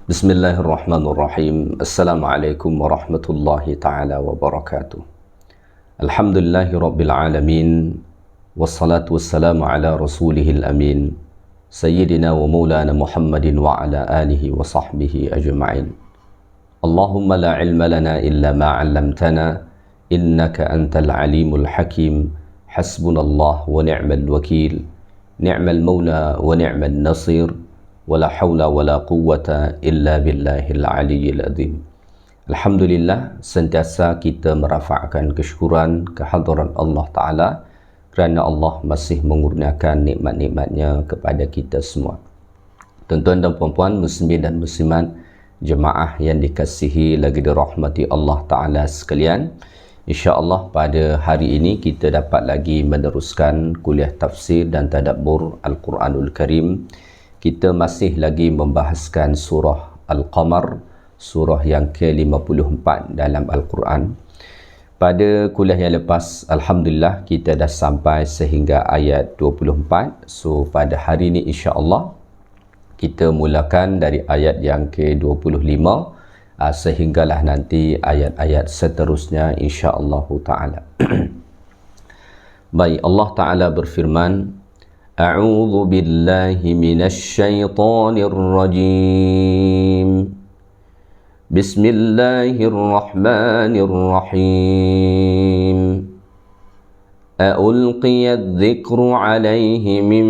Bismillahirrahmanirrahim. Assalamualaikum warahmatullahi ta'ala wabarakatuh. Alhamdulillahi rabbil alamin. Wassalatu wassalamu ala rasulihil amin. Sayyidina wa maulana Muhammadin wa ala alihi wa sahbihi ajma'in. Allahumma la ilma lana illa ma 'allamtana. Innaka antal alimul hakim. Hasbunallah wa ni'mal wakil. Ni'mal maula wa ni'mal nasir. Wala hawla wala quwwata illa billahil aliyyil azim. Alhamdulillah, sentiasa kita merafakkan kesyukuran kehadiran Allah Ta'ala kerana Allah masih mengurniakan nikmat-nikmatnya kepada kita semua. Tuan-tuan dan puan-puan, muslimin dan muslimat, jemaah yang dikasihi lagi dirahmati Allah Ta'ala sekalian, InsyaAllah pada hari ini kita dapat lagi meneruskan kuliah tafsir dan tadabbur Al-Quranul Karim. Kita masih lagi membahaskan surah Al-Qamar, surah yang ke-54 dalam Al-Quran. Pada kuliah yang lepas, Alhamdulillah, kita dah sampai sehingga ayat 24. So, pada hari ini insya-Allah kita mulakan dari ayat yang ke-25 sehinggalah nanti ayat-ayat seterusnya insya-Allah Ta'ala. Baik, Allah Ta'ala berfirman, A'udzu billahi minasy syaithanir rajim. Bismillahirrahmanirrahim. A'ulqiya adh-dhikru 'alaihi min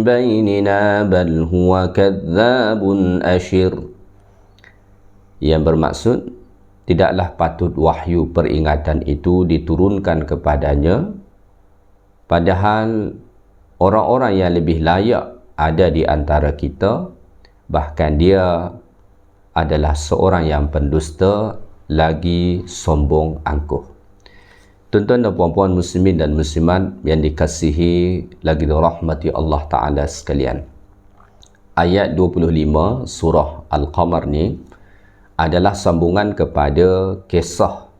bainina bal huwa kadzdzabun asyir. Yang bermaksud, tidaklah patut wahyu peringatan itu diturunkan kepadanya, padahal orang-orang yang lebih layak ada di antara kita, bahkan dia adalah seorang yang pendusta lagi sombong angkuh. Tuan-tuan dan puan-puan muslimin dan muslimat yang dikasihi lagi dirahmati Allah Ta'ala sekalian. Ayat 25 surah Al-Qamar ni adalah sambungan kepada kisah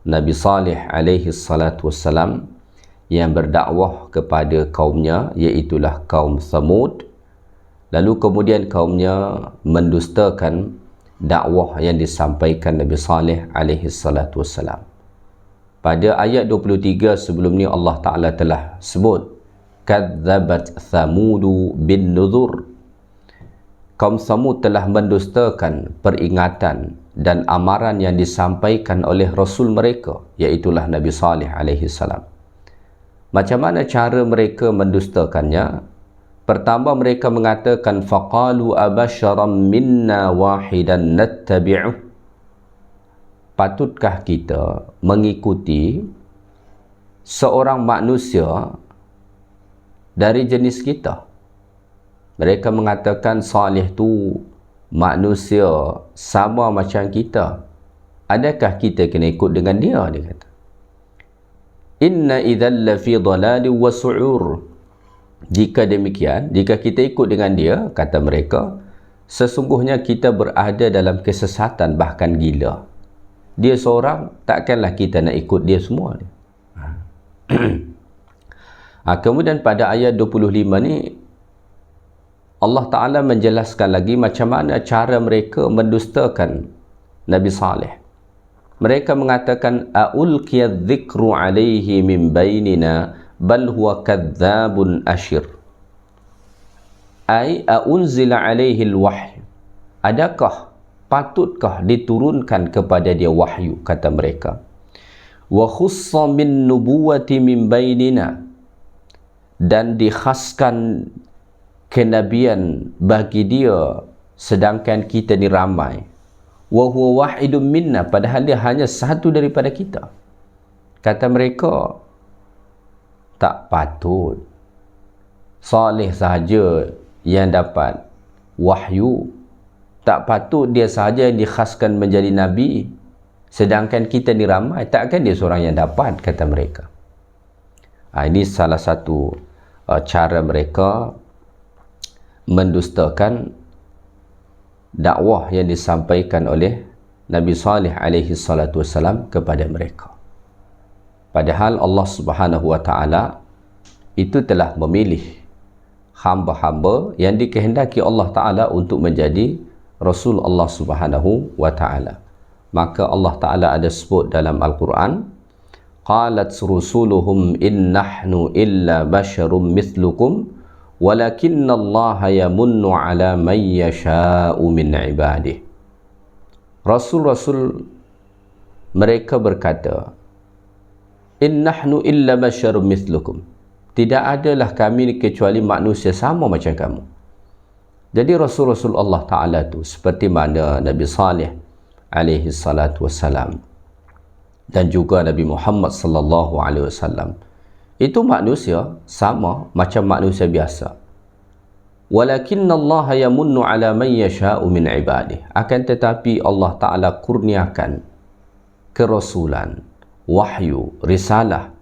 Nabi Salih alaihi salatu wassalam yang berdakwah kepada kaumnya, iaitulah kaum Thamud. Lalu kemudian kaumnya mendustakan dakwah yang disampaikan Nabi Salih alaihi salatu wassalam. Pada ayat 23 sebelum ni Allah Ta'ala telah sebut kadzabat Thamudu bin nuzur. Kaum Thamud telah mendustakan peringatan dan amaran yang disampaikan oleh Rasul mereka, iaitulah Nabi Salih alaihi salam. Macam mana cara mereka mendustakannya? Pertama, mereka mengatakan faqalu abasharam minna wahidan nattabi'uh. Patutkah kita mengikuti seorang manusia dari jenis kita? Mereka mengatakan Salih tu manusia sama macam kita. Adakah kita kena ikut dengan dia? Dia kata, Inna idzal lafi dhalali wa su'ur. Jika demikian, jika kita ikut dengan dia, kata mereka, sesungguhnya kita berada dalam kesesatan bahkan gila. Dia seorang, takkanlah kita nak ikut dia semua. Kemudian pada ayat 25 ni Allah Ta'ala menjelaskan lagi macam mana cara mereka mendustakan Nabi Saleh. Mereka mengatakan a'ulqiya adh-dhikru 'alaihi min bainina bal huwa kadzdzabun asyir. Ai a'unzila 'alaihi al-wahy. Adakah, patutkah diturunkan kepada dia wahyu, kata mereka. Wa khussa min nubuwati min bainina, dan dikhaskan kenabian bagi dia sedangkan kita ni ramai. Wa huwa wahidun minna, padahal dia hanya satu daripada kita. Kata mereka, tak patut Saleh sahaja yang dapat wahyu, tak patut dia sahaja yang dikhaskan menjadi nabi, sedangkan kita ni ramai, takkan dia seorang yang dapat, kata mereka. Ini salah satu cara mereka mendustakan dakwah yang disampaikan oleh Nabi Salih alaihi salatu wassalam kepada mereka. Padahal Allah Subhanahu wa Ta'ala itu telah memilih hamba-hamba yang dikehendaki Allah Ta'ala untuk menjadi Rasul Allah Subhanahu wa Ta'ala. Maka Allah Ta'ala ada sebut dalam Al-Quran, qalat rusuluhum in nahnu illa basyarum mithlukum walakinna Allah yamunnu ala man yasha'u min ibadih. Rasul-rasul mereka berkata, in nahnu illa basyarum mithlukum, tidak adalah kami kecuali manusia sama macam kamu. Jadi Rasul-Rasul Allah Ta'ala tu seperti mana Nabi Saleh alaihi salatu wassalam dan juga Nabi Muhammad sallallahu alaihi wasallam, itu manusia sama macam manusia biasa. Walakinna Allah yamunnu ala man yasha'u min ibadih, akan tetapi Allah Ta'ala kurniakan kerasulan, wahyu, risalah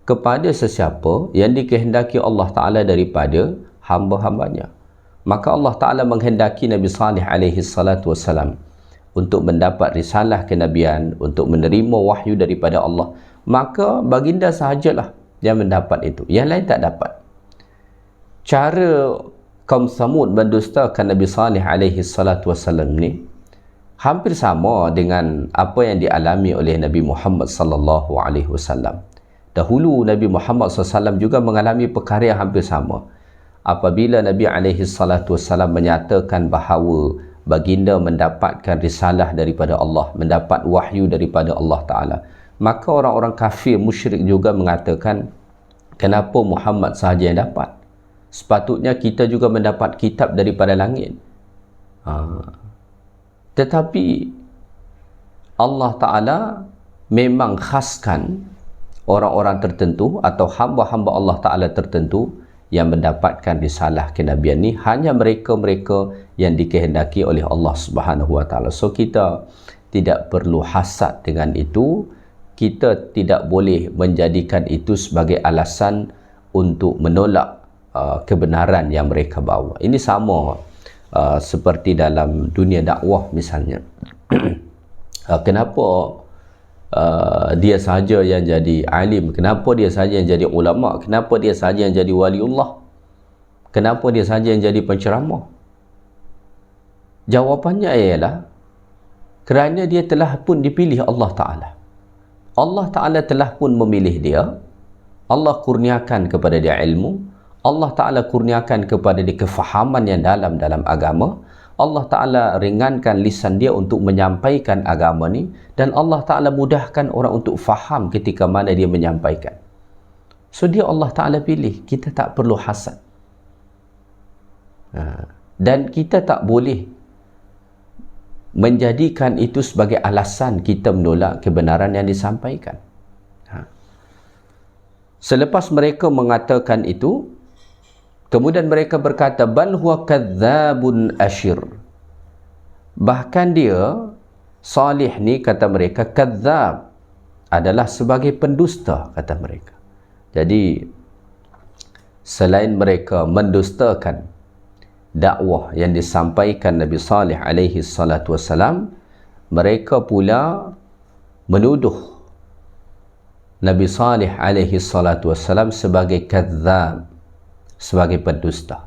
kepada sesiapa yang dikehendaki Allah Ta'ala daripada hamba-hambanya. Maka Allah Ta'ala menghendaki Nabi Saleh alaihi salatu wassalam untuk mendapat risalah kenabian, untuk menerima wahyu daripada Allah. Maka baginda sahajalah yang mendapat itu, yang lain tak dapat. Cara kaum Samud mendustakan Nabi Saleh alaihi salatu wassalam ni hampir sama dengan apa yang dialami oleh Nabi Muhammad sallallahu alaihi wasallam. Dahulu Nabi Muhammad SAW juga mengalami perkara yang hampir sama. Apabila Nabi SAW menyatakan bahawa baginda mendapatkan risalah daripada Allah, mendapat wahyu daripada Allah Ta'ala, maka orang-orang kafir musyrik juga mengatakan, kenapa Muhammad sahaja yang dapat? Sepatutnya kita juga mendapat kitab daripada langit. Tetapi Allah Ta'ala memang khaskan orang-orang tertentu atau hamba-hamba Allah Ta'ala tertentu yang mendapatkan risalah kenabian ni, hanya mereka-mereka yang dikehendaki oleh Allah Subhanahu wa Ta'ala. So kita tidak perlu hasad dengan itu. Kita tidak boleh menjadikan itu sebagai alasan untuk menolak kebenaran yang mereka bawa. Ini sama seperti dalam dunia dakwah misalnya. Kenapa dia sahaja yang jadi alim? Kenapa dia sahaja yang jadi ulama? Kenapa dia sahaja yang jadi waliullah? Kenapa dia sahaja yang jadi penceramah? Jawapannya ialah kerana dia telah pun dipilih Allah Ta'ala. Allah Ta'ala telah pun memilih dia. Allah kurniakan kepada dia ilmu. Allah Ta'ala kurniakan kepada dia kefahaman yang dalam agama. Allah Ta'ala ringankan lisan dia untuk menyampaikan agama ni, dan Allah Ta'ala mudahkan orang untuk faham ketika mana dia menyampaikan. So dia Allah Ta'ala pilih, kita tak perlu hasad. Dan kita tak boleh menjadikan itu sebagai alasan kita menolak kebenaran yang disampaikan. Selepas mereka mengatakan itu, kemudian mereka berkata, bal huwa kadzabun asyir. Bahkan dia, Salih ni, kata mereka, kadzab, adalah sebagai pendusta, kata mereka. Jadi selain mereka mendustakan dakwah yang disampaikan Nabi Salih alaihi salatu wassalam, mereka pula menuduh Nabi Salih alaihi salatu wassalam sebagai kadzab, sebagai pendusta.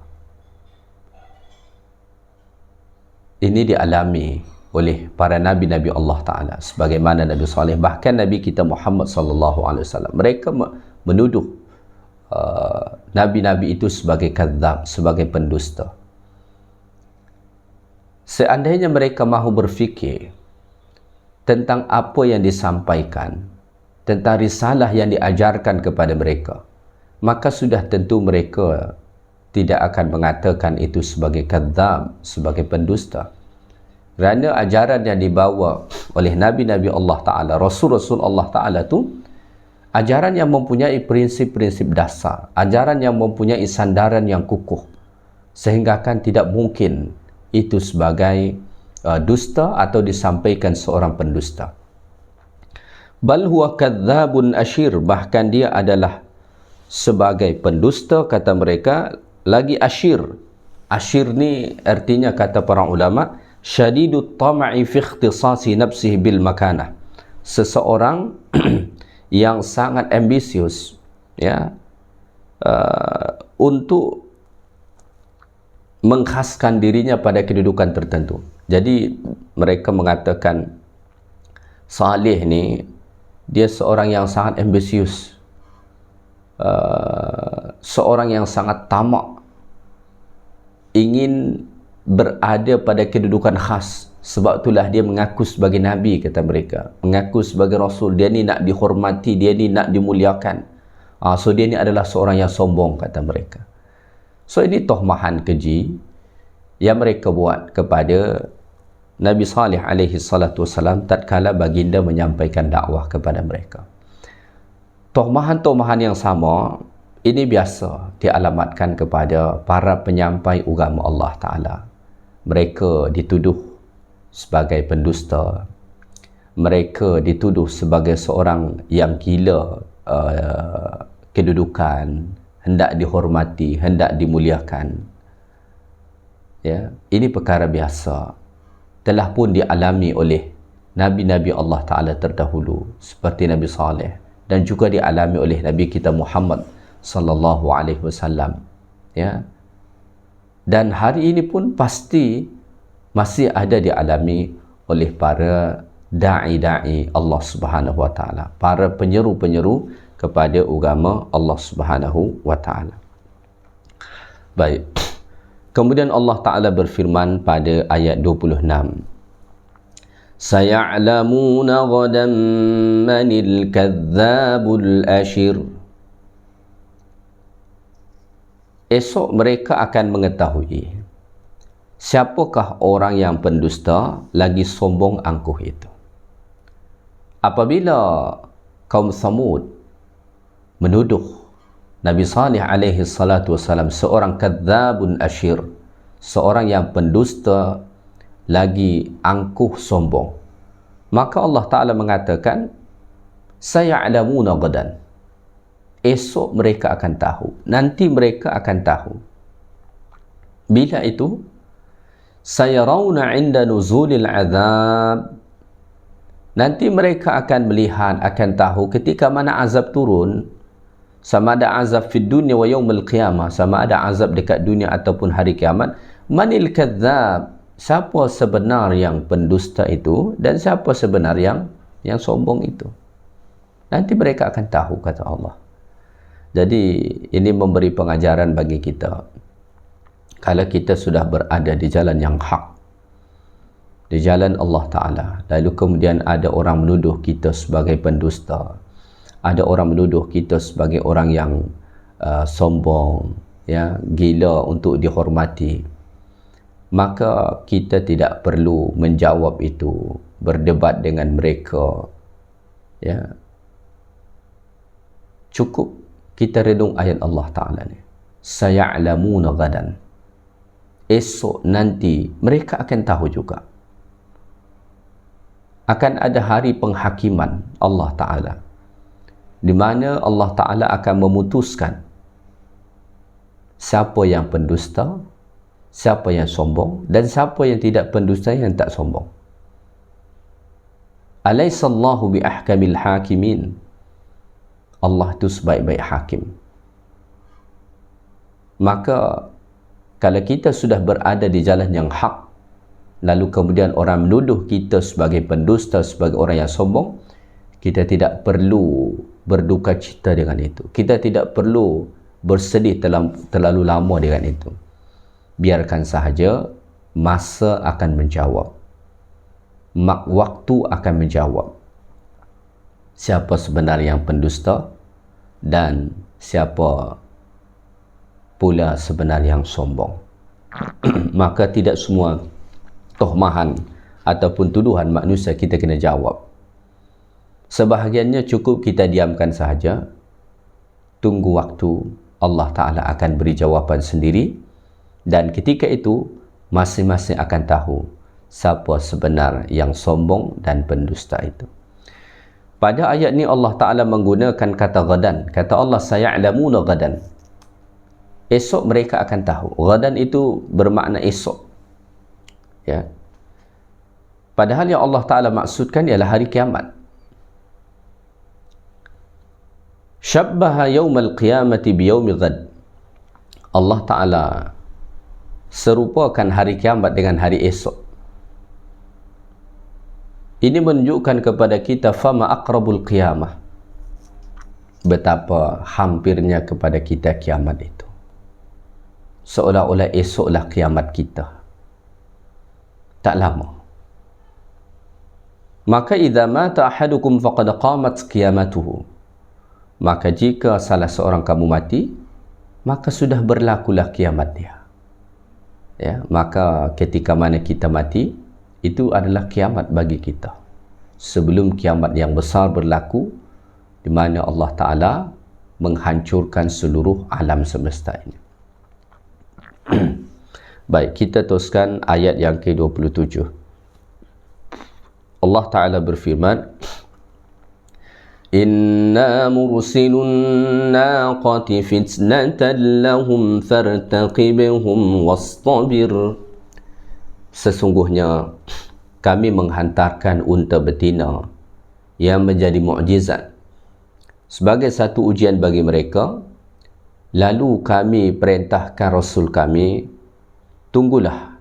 Ini dialami oleh para nabi-nabi Allah Ta'ala, sebagaimana Nabi Saleh, bahkan Nabi kita Muhammad sallallahu alaihi wasallam. Mereka menuduh nabi-nabi itu sebagai kadzab, sebagai pendusta. Seandainya mereka mahu berfikir tentang apa yang disampaikan, tentang risalah yang diajarkan kepada mereka, maka sudah tentu mereka tidak akan mengatakan itu sebagai kadzab, sebagai pendusta. Kerana ajaran yang dibawa oleh Nabi-Nabi Allah Ta'ala, Rasul-Rasul Allah Ta'ala tu, ajaran yang mempunyai prinsip-prinsip dasar, ajaran yang mempunyai sandaran yang kukuh, sehingga kan tidak mungkin itu sebagai dusta atau disampaikan seorang pendusta. Bal huwa kadzabun asyir, bahkan dia adalah sebagai pendusta, kata mereka. Lagi asyir. Asyir ni artinya, kata para ulama, syadidut tama'i fi ikhtisasi nafsihi bil makanah. Seseorang yang sangat ambisius, ya, untuk mengkhaskan dirinya pada kedudukan tertentu. Jadi mereka mengatakan Saleh ni dia seorang yang sangat ambisius, seorang yang sangat tamak, ingin berada pada kedudukan khas. Sebab itulah dia mengaku sebagai Nabi, kata mereka, mengaku sebagai Rasul. Dia ni nak dihormati, dia ni nak dimuliakan. So dia ni adalah seorang yang sombong, kata mereka. So ini tohmahan keji yang mereka buat kepada Nabi Saleh alaihi salatu wasalam tatkala baginda menyampaikan dakwah kepada mereka. Tohmahan-tohmahan yang sama ini biasa dialamatkan kepada para penyampai agama Allah Ta'ala. Mereka dituduh sebagai pendusta. Mereka dituduh sebagai seorang yang gila kedudukan, hendak dihormati, hendak dimuliakan. Ya, ini perkara biasa. Telah pun dialami oleh Nabi-Nabi Allah Ta'ala terdahulu seperti Nabi Saleh, dan juga dialami oleh Nabi kita Muhammad sallallahu alaihi wasallam. Ya. Dan hari ini pun pasti masih ada dialami oleh para da'i-da'i Allah Subhanahu wa taala, para penyeru-penyeru kepada agama Allah Subhanahu wa taala. Baik. Kemudian Allah Ta'ala berfirman pada ayat 26. Saya'lamuna ghadan manil kadzdzabul ashir. Esok mereka akan mengetahui siapakah orang yang pendusta lagi sombong angkuh itu. Apabila kaum Samud menuduh Nabi Saleh alaihi salatu wasalam seorang kadzdzabun ashir, seorang yang pendusta lagi angkuh sombong, maka Allah Ta'ala mengatakan saya'lamuna ghadan. Esok mereka akan tahu, nanti mereka akan tahu. Bila itu? Sayarawna 'inda nuzulil 'adzab. Nanti mereka akan melihat, akan tahu ketika mana azab turun, sama ada azab fid dunya wa yaumil qiyamah, sama ada azab dekat dunia ataupun hari kiamat. Manil kadzdzab, siapa sebenar yang pendusta itu dan siapa sebenar yang sombong itu. Nanti mereka akan tahu, kata Allah. Jadi ini memberi pengajaran bagi kita. Kalau kita sudah berada di jalan yang hak, di jalan Allah Ta'ala, lalu kemudian ada orang menuduh kita sebagai pendusta, ada orang menuduh kita sebagai orang yang sombong, ya, gila untuk dihormati, maka kita tidak perlu menjawab itu, berdebat dengan mereka. Ya, cukup kita redung ayat Allah Ta'ala ni. Saya'lamuna ghadan. Esok nanti mereka akan tahu juga. Akan ada hari penghakiman Allah Ta'ala, di mana Allah Ta'ala akan memutuskan siapa yang pendusta, siapa yang sombong, dan siapa yang tidak pendusta, yang tak sombong. Alaisallahu bi ahkamil hakimin. Allah itu sebaik-baik hakim. Maka kalau kita sudah berada di jalan yang hak, lalu kemudian orang menuduh kita sebagai pendusta, sebagai orang yang sombong, kita tidak perlu berduka cita dengan itu. Kita tidak perlu bersedih terlalu lama dengan itu. Biarkan sahaja, masa akan menjawab. Waktu akan menjawab siapa sebenar yang pendusta dan siapa pula sebenar yang sombong. Maka tidak semua tohmahan ataupun tuduhan manusia kita kena jawab. Sebahagiannya cukup kita diamkan sahaja, tunggu waktu, Allah Ta'ala akan beri jawapan sendiri, dan ketika itu masing-masing akan tahu siapa sebenar yang sombong dan pendusta itu. Pada ayat ni Allah Ta'ala menggunakan kata ghadan. Kata Allah, saya'lamuna ghadan. Esok mereka akan tahu. Ghadan itu bermakna esok. Ya. Padahal yang Allah Ta'ala maksudkan ialah hari kiamat. Syabbaha yawmal qiyamati biyaumi ghad. Allah Ta'ala serupakan hari kiamat dengan hari esok. Ini menunjukkan kepada kita fama aqrabul qiyamah, betapa hampirnya kepada kita kiamat itu. Seolah-olah esoklah kiamat kita, tak lama. Maka idza mata ahadukum faqad qamat qiyamatuhu, maka jika salah seorang kamu mati, maka sudah berlakulah kiamat dia. Ya, maka ketika mana kita mati, itu adalah kiamat bagi kita. Sebelum kiamat yang besar berlaku, di mana Allah Ta'ala menghancurkan seluruh alam semesta ini. Baik, kita teruskan ayat yang ke-27. Allah Ta'ala berfirman, Inna mursilun naqati fitnatan lahum fartaqibhum wastabir. Sesungguhnya kami menghantarkan unta betina yang menjadi mukjizat sebagai satu ujian bagi mereka. Lalu kami perintahkan Rasul kami, tunggulah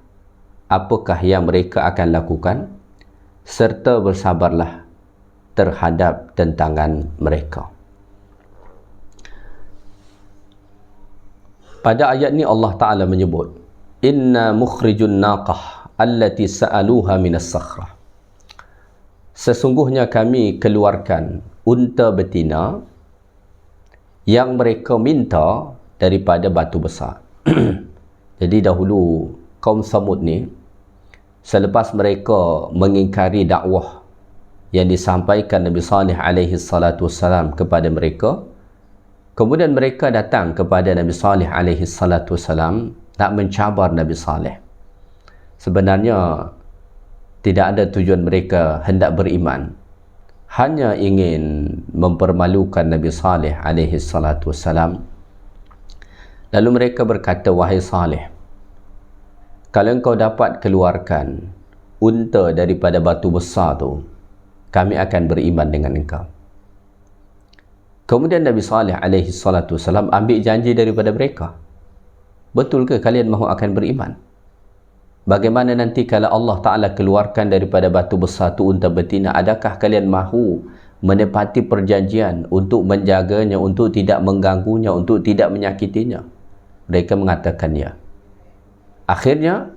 apakah yang mereka akan lakukan, serta bersabarlah terhadap tentangan mereka. Pada ayat ni Allah Ta'ala menyebut, Inna mukhrijun naqah allati sa'aluha minas sakhrah. Sesungguhnya kami keluarkan unta betina yang mereka minta daripada batu besar. Jadi dahulu kaum Samud ni, selepas mereka mengingkari dakwah yang disampaikan Nabi Saleh alaihi salatu wassalam kepada mereka, kemudian mereka datang kepada Nabi Saleh alaihi salatu wassalam nak mencabar Nabi Saleh. Sebenarnya tidak ada tujuan mereka hendak beriman, hanya ingin mempermalukan Nabi Saleh alaihi salatu wassalam. Lalu mereka berkata, wahai Saleh, kalau engkau dapat keluarkan unta daripada batu besar tu, kami akan beriman dengan engkau. Kemudian Nabi Saleh alaihi salatu wassalam ambil janji daripada mereka. Betul ke kalian mahu akan beriman? Bagaimana nanti kalau Allah Ta'ala keluarkan daripada batu besar tu unta betina, adakah kalian mahu menepati perjanjian untuk menjaganya, untuk tidak mengganggunya, untuk tidak menyakitinya? Mereka mengatakan ya. Akhirnya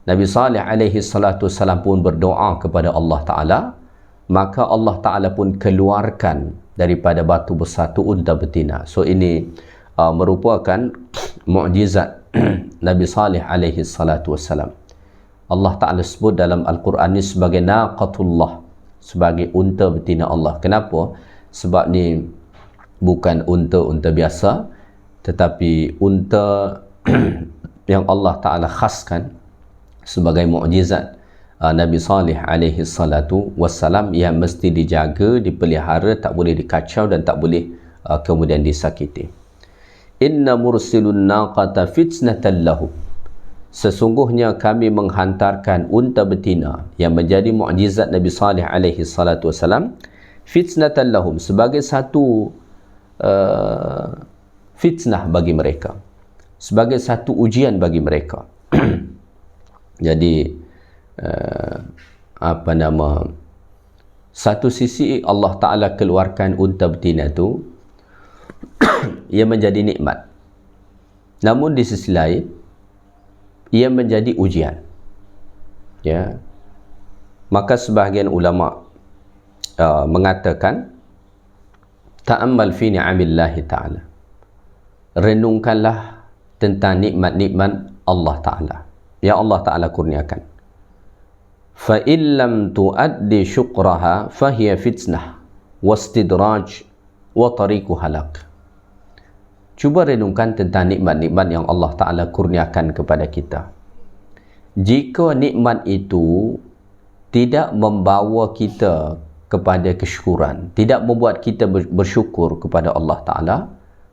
Nabi Saleh alaihi salatu wassalam pun berdoa kepada Allah Ta'ala, maka Allah Ta'ala pun keluarkan daripada batu besar tu unta betina. So ini merupakan mukjizat Nabi Saleh alaihi salatu wassalam. Allah Ta'ala sebut dalam Al-Quran ni sebagai naqatullah, sebagai unta betina Allah. Kenapa? Sebab ni bukan unta-unta biasa, tetapi unta yang Allah Ta'ala khaskan sebagai mukjizat Nabi Saleh alaihi salatu wassalam, yang mesti dijaga, dipelihara, tak boleh dikacau dan tak boleh kemudian disakiti. Inna mursilun naqata fitnatan lahum. Sesungguhnya kami menghantarkan unta betina yang menjadi mukjizat Nabi Saleh alaihi salatu wassalam, fitnatan lahum, sebagai satu fitnah bagi mereka, sebagai satu ujian bagi mereka. Jadi satu sisi Allah Ta'ala keluarkan unta betina tu ia menjadi nikmat, namun di sisi lain ia menjadi ujian. Ya, maka sebahagian ulama mengatakan, ta'ammal fi ni'amillahi ta'ala, renungkanlah tentang nikmat-nikmat Allah Ta'ala yang Allah Ta'ala kurniakan. Fa illam tuaddi syukraha fahiya fitnah wastidraj wa tariqu halak. Cuba renungkan tentang nikmat-nikmat yang Allah Ta'ala kurniakan kepada kita. Jika nikmat itu tidak membawa kita kepada kesyukuran, tidak membuat kita bersyukur kepada Allah Ta'ala,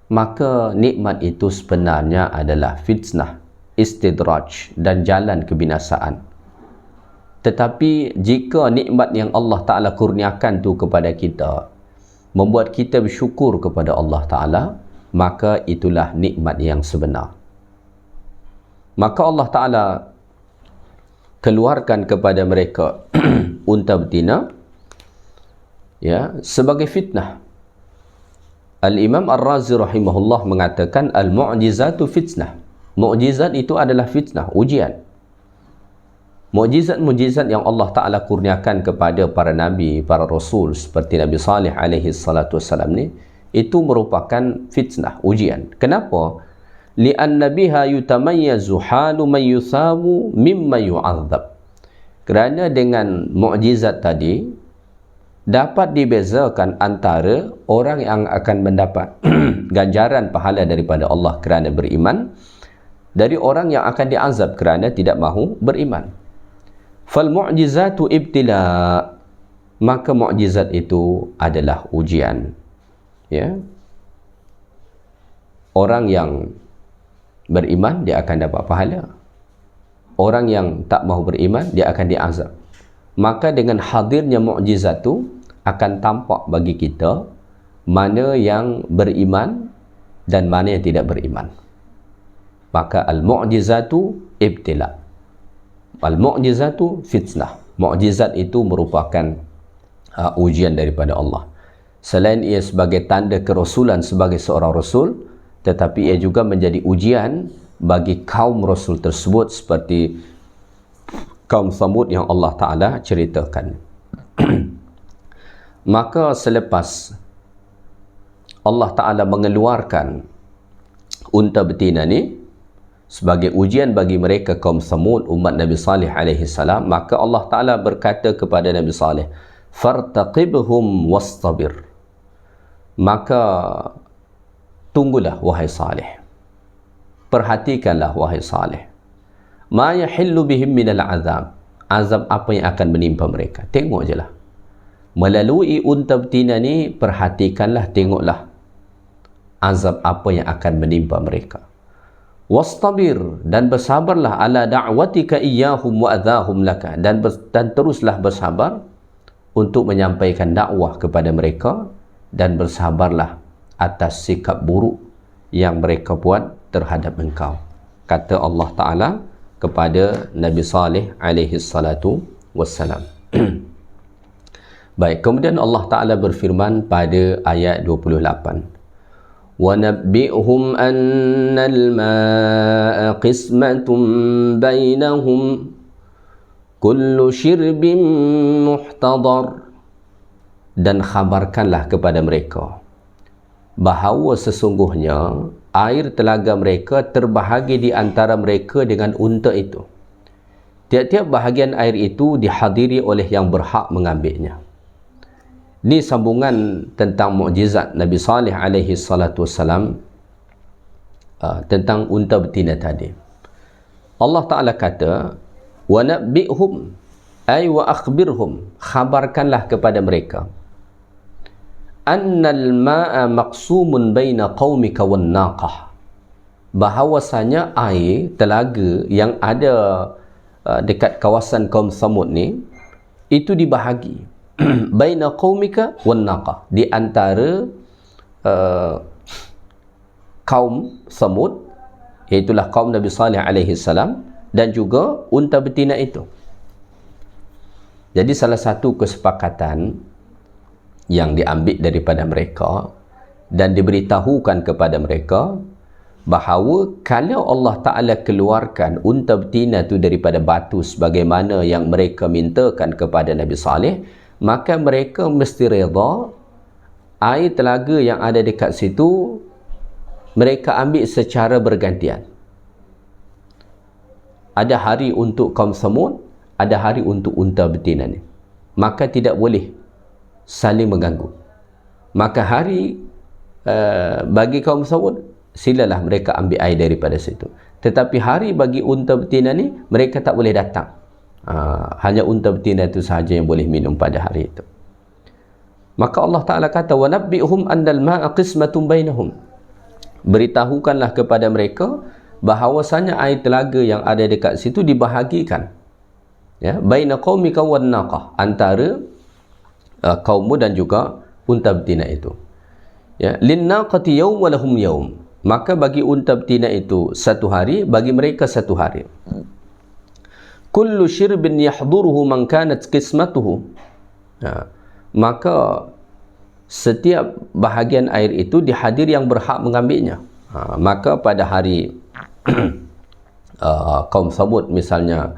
maka nikmat itu sebenarnya adalah fitnah, istidraj dan jalan kebinasaan. Tetapi jika nikmat yang Allah Ta'ala kurniakan tu kepada kita membuat kita bersyukur kepada Allah Ta'ala, maka itulah nikmat yang sebenar. Maka Allah Ta'ala keluarkan kepada mereka unta betina, ya, sebagai fitnah. Al-Imam Ar-Razi rahimahullah mengatakan al-mu'jizatu fitnah. Mu'jizat itu adalah fitnah, ujian. Mukjizat-mukjizat yang Allah Ta'ala kurniakan kepada para nabi, para rasul seperti Nabi Salih alaihi salatu wassalam ni, itu merupakan fitnah, ujian. Kenapa? Li'anna biha yutamayyazu halu man yuthabu mimma yu'adzab. Kerana dengan mukjizat tadi dapat dibezakan antara orang yang akan mendapat ganjaran pahala daripada Allah kerana beriman dari orang yang akan diazab kerana tidak mahu beriman. Fal mu'jizatu ibtila, maka mukjizat itu adalah ujian. Ya. Orang yang beriman dia akan dapat pahala. Orang yang tak mahu beriman dia akan diazab. Maka dengan hadirnya mukjizat itu akan tampak bagi kita mana yang beriman dan mana yang tidak beriman. Maka al-mu'jizatu ibtila, al-mu'jizatu fitnah. Mukjizat itu merupakan ujian daripada Allah. Selain ia sebagai tanda kerasulan sebagai seorang rasul, tetapi ia juga menjadi ujian bagi kaum rasul tersebut seperti kaum Thamud yang Allah Ta'ala ceritakan. Maka selepas Allah Ta'ala mengeluarkan unta betina ni sebagai ujian bagi mereka kaum Thamud, umat Nabi Salih alaihi salam, maka Allah Ta'ala berkata kepada Nabi Salih, fartaqibhum wastabir. Maka tunggulah wahai Salih, perhatikanlah wahai Salih, ma yahillu bihim minal azab, azab apa yang akan menimpa mereka. Tengok je lah melalui unta betina ni, perhatikanlah, tengoklah azab apa yang akan menimpa mereka. Wastabir, dan bersabarlah ala da'watika iyyahum wa adahum laka, dan teruslah bersabar untuk menyampaikan dakwah kepada mereka, dan bersabarlah atas sikap buruk yang mereka buat terhadap engkau, kata Allah Ta'ala kepada Nabi Salih alaihi salatu wassalam. Baik, kemudian Allah Ta'ala berfirman pada ayat 28, وَنَبِّئْهُمْ أَنَّ الْمَاءَ قِسْمَةٌ بَيْنَهُمْ كُلُّ شِرْبٍ مُحْتَضَرٍ. Dan khabarkanlah kepada mereka bahawa sesungguhnya air telaga mereka terbahagi di antara mereka dengan unta itu. Tiap-tiap bahagian air itu dihadiri oleh yang berhak mengambilnya. Ini sambungan tentang mukjizat Nabi Salih alaihi salatu wassalam tentang unta betina tadi. Allah Ta'ala kata, wa nabbi'hum ay wa akhbirhum, khabarkanlah kepada mereka, annal ma'a maqsumun baina qaumika wan naqah, bahawasanya air telaga yang ada dekat kawasan kaum Thamud ni itu dibahagi baina qaumika wan naqah, di antara kaum Thamud, iaitulah kaum Nabi Salih alaihi salam, dan juga unta betina itu. Jadi salah satu kesepakatan yang diambil daripada mereka dan diberitahukan kepada mereka bahawa kalau Allah Ta'ala keluarkan unta betina itu daripada batu sebagaimana yang mereka mintakan kepada Nabi Saleh, maka mereka mesti reda air telaga yang ada dekat situ mereka ambil secara bergantian. Ada hari untuk kaum Thamud, ada hari untuk unta betina ni. Maka tidak boleh saling mengganggu. Maka hari bagi kaum Thamud, silalah mereka ambil air daripada situ. Tetapi hari bagi unta betina ni, mereka tak boleh datang. Hanya unta betina itu sahaja yang boleh minum pada hari itu. Maka Allah Ta'ala kata, وَنَبِّئْهُمْ أَنَّ الْمَاءَ قِسْمَةٌ بَيْنَهُمْ, beritahukanlah kepada mereka bahawasanya air telaga yang ada dekat situ dibahagikan, ya, baina qaumika wan naqah, antara kaummu dan juga unta betina itu. Ya, lin naqati yawm wa lahum yawm, maka bagi unta betina itu 1 hari, bagi mereka 1 hari. Kullu syirbin yahduruhu man kanat qismatuhu. Maka setiap bahagian air itu dihadiri yang berhak mengambilnya. Maka pada hari kaum Samud misalnya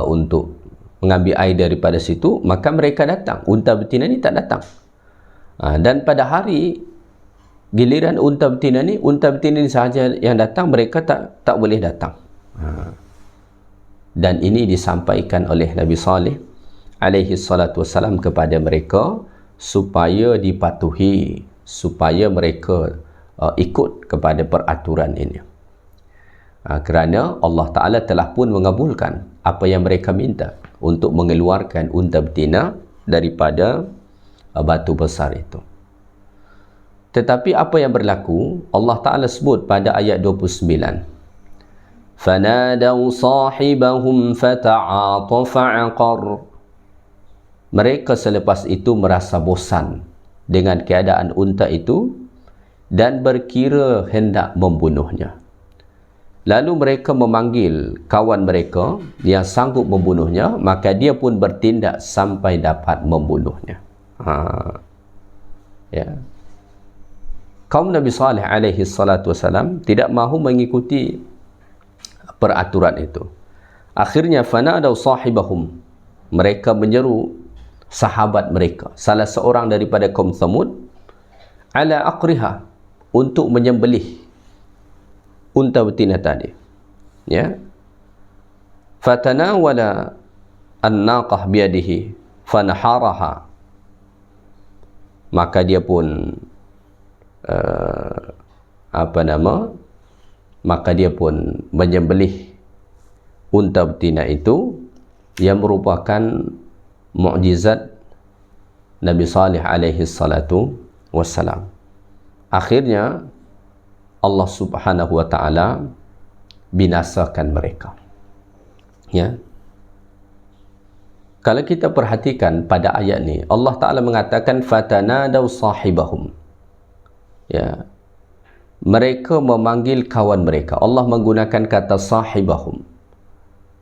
untuk mengambil air daripada situ, maka mereka datang, unta betina ni tak datang. Dan pada hari giliran unta betina ni sahaja yang datang, mereka tak boleh datang. Dan ini disampaikan oleh Nabi Saleh alaihi salatu wassalam kepada mereka supaya dipatuhi, supaya mereka ikut kepada peraturan ini. Kerana Allah Ta'ala telah pun mengabulkan apa yang mereka minta untuk mengeluarkan unta betina daripada batu besar itu. Tetapi apa yang berlaku, Allah Ta'ala sebut pada ayat 29. فَنَادَوْا صَاحِبَهُمْ فَتَعَاطَ فَعَقَرْ. Mereka selepas itu merasa bosan dengan keadaan unta itu dan berkira hendak membunuhnya. Lalu mereka memanggil kawan mereka yang sanggup membunuhnya, maka dia pun bertindak sampai dapat membunuhnya. Ya. Kaum Nabi Saleh alaihi salatu wasalam tidak mahu mengikuti peraturan itu. Akhirnya fanadaw sahibahum, mereka menyeru sahabat mereka, salah seorang daripada kaum Samud, ala aqriha, untuk menyembelih unta betina tadi. Ya. Fatanawala an-naqah biyadihi fanaharaha. Maka dia pun maka dia pun menyembelih unta betina itu, yang merupakan mukjizat Nabi Saleh alaihi salatu wassalam. Akhirnya Allah Subhanahu wa ta'ala binasakan mereka. Ya. Kalau kita perhatikan pada ayat ni, Allah Ta'ala mengatakan fatanadaw sahibahum. Ya. Mereka memanggil kawan mereka. Allah menggunakan kata sahibahum.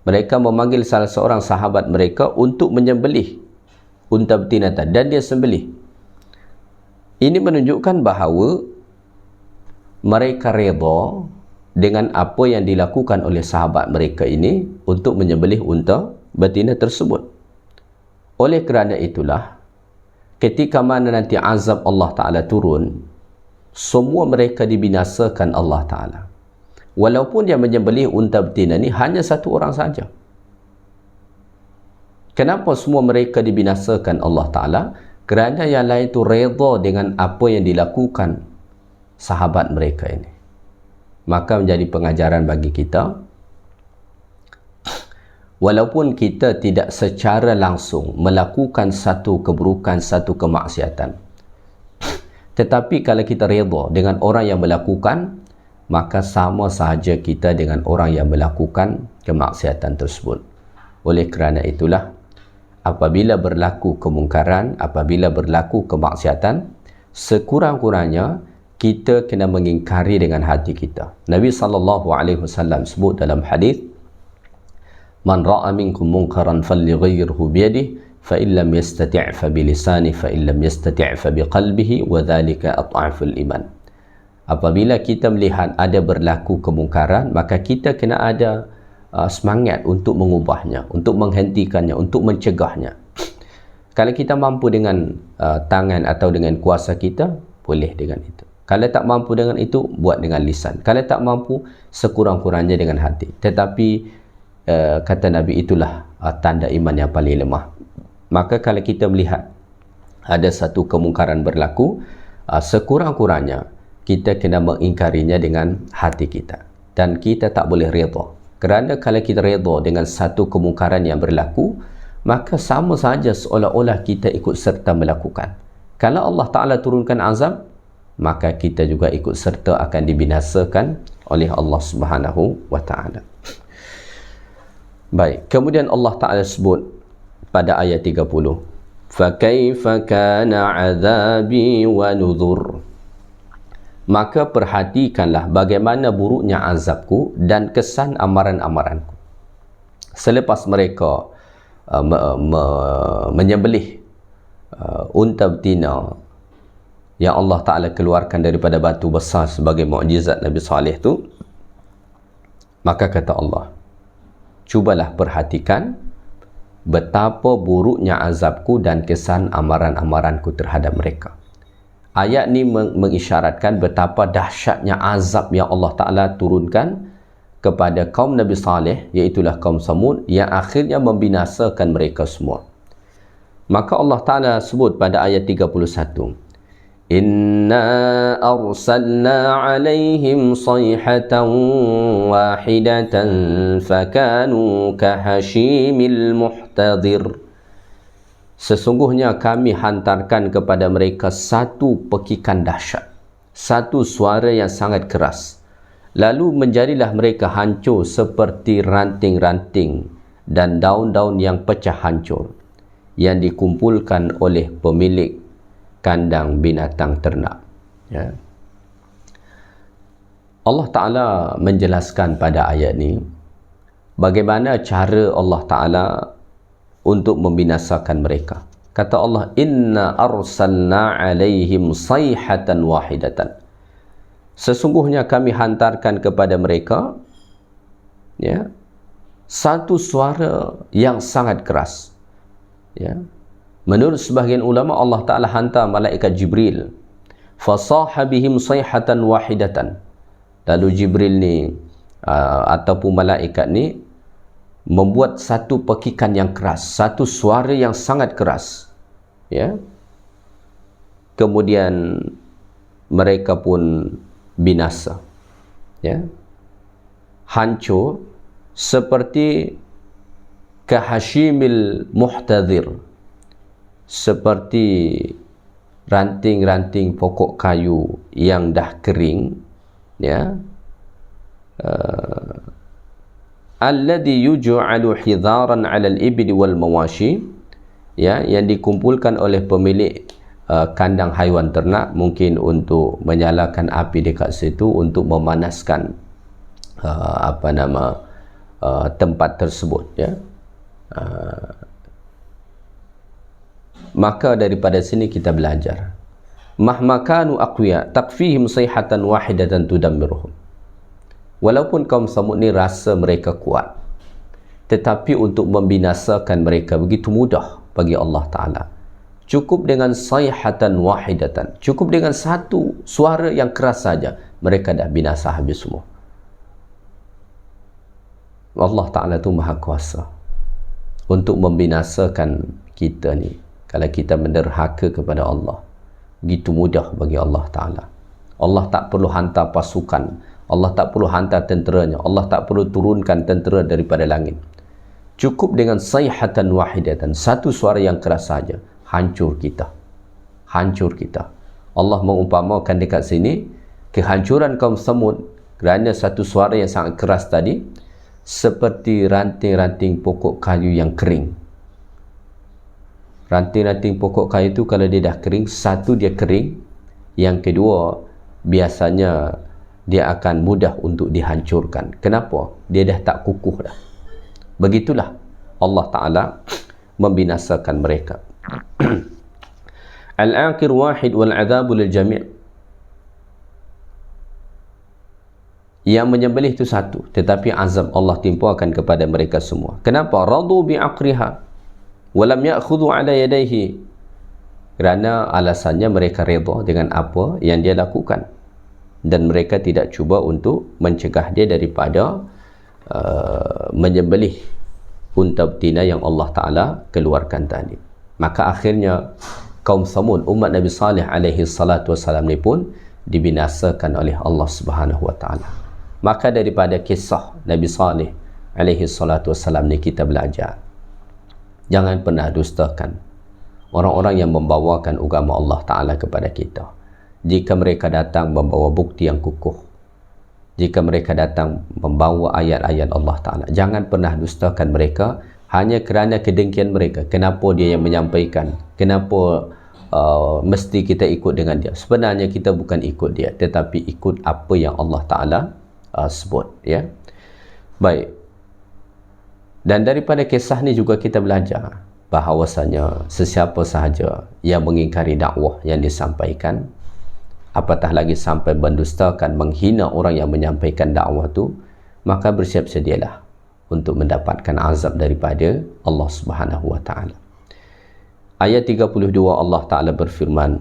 Mereka memanggil salah seorang sahabat mereka untuk menyembelih unta betina tadi, dan dia sembelih. Ini menunjukkan bahawa mereka redha dengan apa yang dilakukan oleh sahabat mereka ini untuk menyembelih unta betina tersebut. Oleh kerana itulah, ketika mana nanti azab Allah Ta'ala turun, semua mereka dibinasakan Allah Ta'ala. Walaupun yang menyembelih unta betina ni hanya 1 orang saja. Kenapa semua mereka dibinasakan Allah Ta'ala? Kerana yang lain itu redha dengan apa yang dilakukan sahabat mereka ini. Maka menjadi pengajaran bagi kita, walaupun kita tidak secara langsung melakukan satu keburukan, satu kemaksiatan, tetapi kalau kita redha dengan orang yang melakukan, maka sama sahaja kita dengan orang yang melakukan kemaksiatan tersebut. Oleh kerana itulah, apabila berlaku kemungkaran, apabila berlaku kemaksiatan, sekurang-kurangnya kita kena mengingkari dengan hati kita. Nabi SAW sebut dalam hadis, man ra'a minkum munkaran falyughayyirhu biyadihi fa in lam yastati' fa bilisani fa in lam yastati' fa biqalbihi wa dhalika at'aful iman. Apabila kita melihat ada berlaku kemungkaran, maka kita kena ada semangat untuk mengubahnya, untuk menghentikannya, untuk mencegahnya. Kalau kita mampu dengan tangan atau dengan kuasa kita, boleh dengan itu. Kalau tak mampu dengan itu, buat dengan lisan. Kalau tak mampu, sekurang-kurangnya dengan hati. Tetapi kata Nabi, itulah tanda iman yang paling lemah. Maka kalau kita melihat ada satu kemungkaran berlaku, sekurang-kurangnya kita kena mengingkarinya dengan hati kita. Dan kita tak boleh redha. Kerana kalau kita redha dengan satu kemungkaran yang berlaku, maka sama saja seolah-olah kita ikut serta melakukan. Kalau Allah Ta'ala turunkan azab, maka kita juga ikut serta akan dibinasakan oleh Allah Subhanahu wa Ta'ala. Baik, kemudian Allah Ta'ala sebut pada ayat 30, فَكَيْفَ كَانَ عَذَابِي وَنُذُرْ. maka perhatikanlah bagaimana buruknya azabku dan kesan amaran-amaranku. Selepas mereka menyembelih unta betina yang Allah Ta'ala keluarkan daripada batu besar sebagai mukjizat Nabi Saleh tu, maka kata Allah, cubalah perhatikan betapa buruknya azabku dan kesan amaran-amaranku terhadap mereka. Ayat ni mengisyaratkan betapa dahsyatnya azab yang Allah Ta'ala turunkan kepada kaum Nabi Saleh, iaitulah kaum Samud, yang akhirnya membinasakan mereka semua. Maka Allah Ta'ala sebut pada ayat 31, Inna arsalna alaihim sayhatan wahidatan fakanu kahashimil muhtadir. Sesungguhnya kami hantarkan kepada mereka satu pekikan dahsyat, satu suara yang sangat keras. Lalu menjadilah mereka hancur seperti ranting-ranting dan daun-daun yang pecah hancur yang dikumpulkan oleh pemilik kandang binatang ternak. Ya. Allah Ta'ala menjelaskan pada ayat ni bagaimana cara Allah Ta'ala untuk membinasakan mereka. Kata Allah, Inna arsalna alaihim sayhatan wahidatan. Sesungguhnya kami hantarkan kepada mereka, ya, satu suara yang sangat keras. Ya. Menurut sebahagian ulama, Allah Ta'ala hantar malaikat Jibril, fasaha bihim sayhatan wahidatan. Lalu Jibril ni ataupun malaikat ni membuat satu pekikan yang keras, satu suara yang sangat keras. Ya. Kemudian mereka pun binasa. Ya. Hancur seperti kahashimil muhtadir, seperti ranting-ranting pokok kayu yang dah kering, ya. Alladhi yuj'alu hidharan 'ala al-ibli wal mawashi, ya, yang dikumpulkan oleh pemilik kandang haiwan ternak, mungkin untuk menyalakan api dekat situ untuk memanaskan tempat tersebut, ya. Maka daripada sini kita belajar, mahma kanu aqwiya takfihim sayhatan wahidatan tudammiruhum. Walaupun kaum Samud ni rasa mereka kuat, tetapi untuk membinasakan mereka begitu mudah bagi Allah Ta'ala. Cukup dengan sayhatan wahidatan, cukup dengan satu suara yang keras saja, mereka dah binasa habis semua. Allah Ta'ala tu maha kuasa untuk membinasakan kita ni. Kalau kita menderhaka kepada Allah, begitu mudah bagi Allah Ta'ala. Allah tak perlu hantar pasukan, Allah tak perlu hantar tenteranya, Allah tak perlu turunkan tentera daripada langit. Cukup dengan sayhatan wahidatan, satu suara yang keras saja, hancur kita. Hancur kita. Allah mengumpamakan dekat sini kehancuran kaum Samud kerana satu suara yang sangat keras tadi seperti ranting-ranting pokok kayu yang kering. Ranting-ranting pokok kayu itu kalau dia dah kering, satu dia kering, yang kedua biasanya dia akan mudah untuk dihancurkan. Kenapa? Dia dah tak kukuh dah. Begitulah Allah Ta'ala membinasakan mereka. Al-aqir wahid wal-'adhabu lil-jami'. Yang menyembelih itu satu, tetapi azab Allah timpakan kepada mereka semua. Kenapa? Radu bi'aqriha walam ya'khudhu 'ala yadayhi. Kerana alasannya mereka redha dengan apa yang dia lakukan, dan mereka tidak cuba untuk mencegah dia daripada menyembelih unta betina yang Allah Ta'ala keluarkan tadi. Maka akhirnya kaum Samud, umat Nabi Saleh alaihi salatu wassalam ni pun dibinasakan oleh Allah Subhanahu wa Ta'ala. Maka daripada kisah Nabi Saleh alaihi salatu wassalam ni kita belajar, jangan pernah dustakan orang-orang yang membawakan agama Allah Ta'ala kepada kita. Jika mereka datang membawa bukti yang kukuh, jika mereka datang membawa ayat-ayat Allah Ta'ala, jangan pernah dustakan mereka hanya kerana kedengkian mereka. Kenapa dia yang menyampaikan? Kenapa mesti kita ikut dengan dia. Sebenarnya kita bukan ikut dia, tetapi ikut apa yang Allah Ta'ala sebut, ya. Baik. Dan daripada kisah ni juga kita belajar bahawasanya sesiapa sahaja yang mengingkari dakwah yang disampaikan, apatah lagi sampai mendustakan, menghina orang yang menyampaikan dakwah tu, maka bersiap sedialah untuk mendapatkan azab daripada Allah Subhanahu wa taala. Ayat 32 Allah Taala berfirman,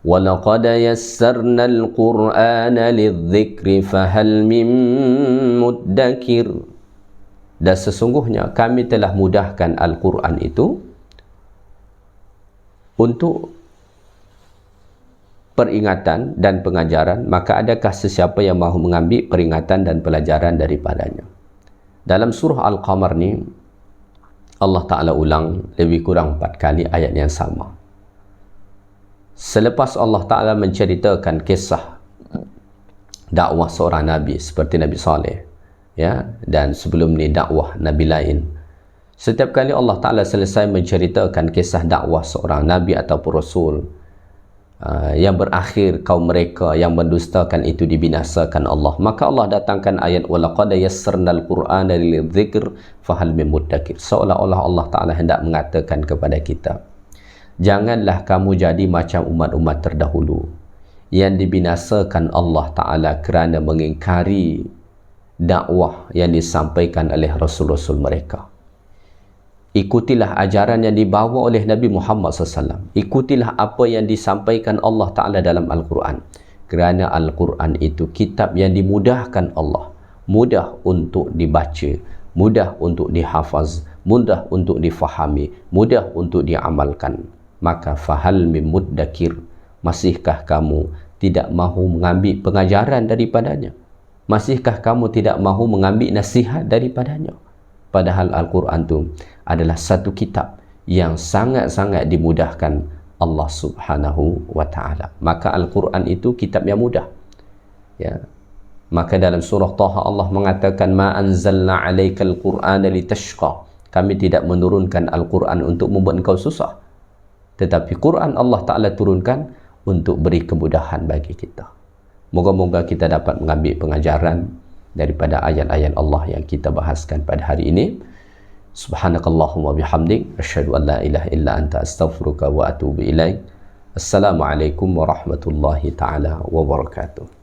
"Wa laqad yassarnal Qur'ana lidh-dhikri fahal min muddakir." Dan sesungguhnya kami telah mudahkan Al-Quran itu untuk peringatan dan pengajaran, maka adakah sesiapa yang mahu mengambil peringatan dan pelajaran daripadanya. Dalam surah Al-Qamar ni Allah Ta'ala ulang lebih kurang 4 kali ayat yang sama. Selepas Allah Ta'ala menceritakan kisah dakwah seorang Nabi seperti Nabi Saleh, ya, dan sebelum ni dakwah Nabi lain, setiap kali Allah Ta'ala selesai menceritakan kisah dakwah seorang Nabi ataupun Rasul yang berakhir kaum mereka yang mendustakan itu dibinasakan Allah, maka Allah datangkan ayat walaqad yassarnal Qur'ana lidzikr fahal min muddakir. Seolah-olah Allah Ta'ala hendak mengatakan kepada kita, janganlah kamu jadi macam umat-umat terdahulu yang dibinasakan Allah Ta'ala kerana mengingkari dakwah yang disampaikan oleh Rasul-Rasul mereka. Ikutilah ajaran yang dibawa oleh Nabi Muhammad SAW. Ikutilah apa yang disampaikan Allah Ta'ala dalam Al-Quran. Kerana Al-Quran itu kitab yang dimudahkan Allah. Mudah untuk dibaca, mudah untuk dihafaz, mudah untuk difahami, mudah untuk diamalkan. Maka fahal min muddakir, masihkah kamu tidak mahu mengambil pengajaran daripadanya? Masihkah kamu tidak mahu mengambil nasihat daripadanya? Padahal Al-Quran itu adalah satu kitab yang sangat-sangat dimudahkan Allah Subhanahu wa ta'ala. Maka Al-Quran itu kitab yang mudah, ya. Maka dalam surah Taha Allah mengatakan, ma anzalna alaikal Qur'ana litashqa. Kami tidak menurunkan Al-Quran untuk membuat engkau susah, tetapi Quran Allah Ta'ala turunkan untuk beri kemudahan bagi kita. Moga-moga kita dapat mengambil pengajaran daripada ayat-ayat Allah yang kita bahaskan pada hari ini. Subhanakallahumma bihamdik, asyhadu an la ilaha illa anta, astaghfiruka wa atubu ilaik. Assalamualaikum warahmatullahi taala wabarakatuh.